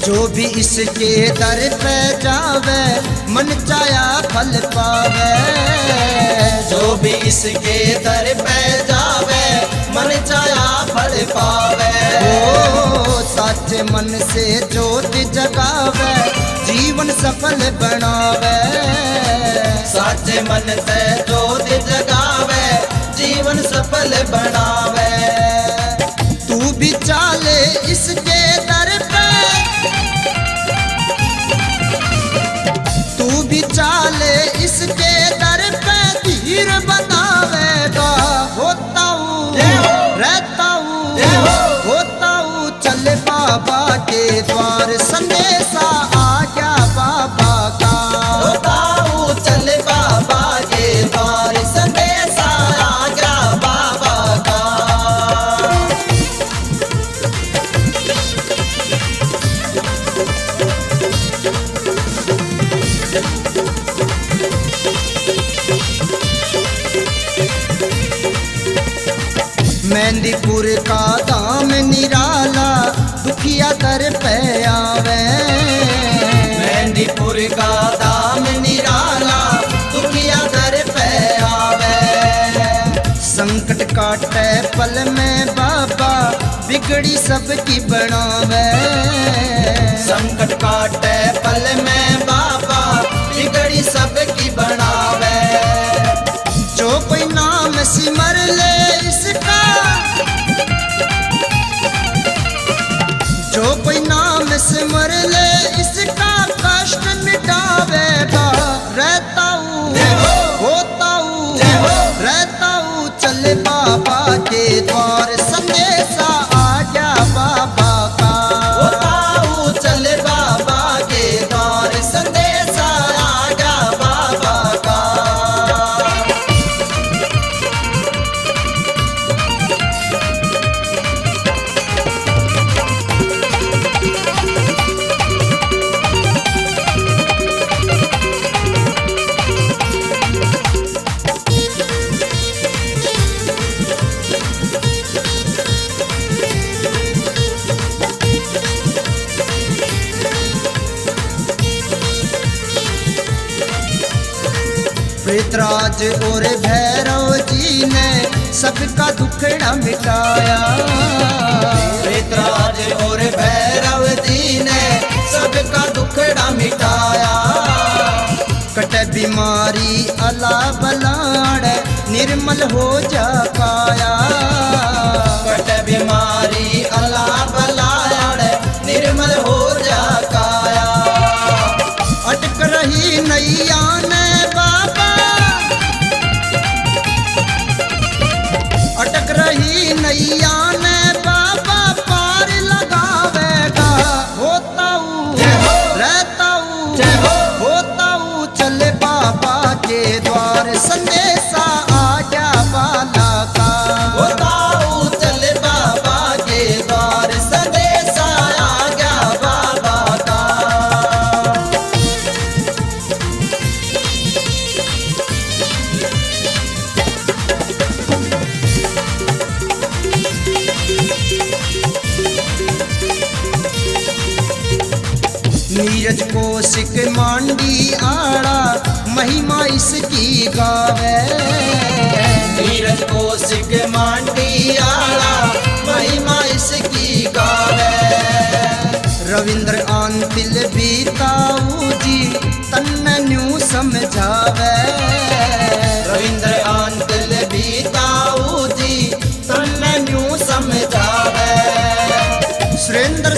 जो भी इसके दर पे जावे मन चाया फल पावे। जो भी इसके दर पे जावे मन चाया फल पावे। ओ सच्चे मन से ज्योत जगावे जीवन सफल बनावे। सच्चे मन से ज्योत जगावे जीवन सफल बनावे। तू भी चाले इसके दर पे, तू भी चाले इसके दर पे धीर बतावेगा। होता हूँ रहता हूँ होता हूँ चले बाबा के द्वार संदेशा आ गया बाबा का। होता हूँ चले बाबा के द्वार संदेशा आ गया बाबा का। मेहंदीपुर का दाम निराला दुखिया दर पे आवे। मेहंदीपुर का दाम निराला दुखिया दर पे आवे। संकट काटे पल में बाबा बिगड़ी सबकी बनावे। संकट काटे पल में बाबा बिगड़ी सबकी बनावे। जो कोई नाम सिमर ले इसका, जो कोई नाम सिमर ले इसका कष्ट मिटावेगा। रहता हूँ होता हूँ रहता हूँ चले बाबा के द्वार संदेशा आ गया बाबा का। होता हूँ चले बाबा के द्वार संदेशा आ गया बाबा का। प्रेतराज और भैरव जी ने सबका दुखड़ा मिटाया। प्रेतराज और भैरव जी ने सबका दुखड़ा मिटाया। कटे बीमारी अला बलाड़ निर्मल हो जा काया। कट बीमारी अला बलाड़ निर्मल हो जा काया। अटक रही नैया ने बाबा, अटक रही नैया ने बाबा पार लगावेगा। होता हूँ रहता हूँ होता हूँ चले बाबा के द्वार संदेशा आ गया बाला का। होता हूँ चले बाबा के द्वार संदेशा आ गया बाबा का। नीरज कोशिक मांडी आड़ा महिमा इसकी गावे। नीरज कौशिक मांडी आला महिमा इसकी गावे। रविंद्र आंतिल बीताऊ जी तन्न न्यू समझावे। रविंद्र आंतल बीताऊ जी तन्ने न्यू समझावे। सुरेंद्र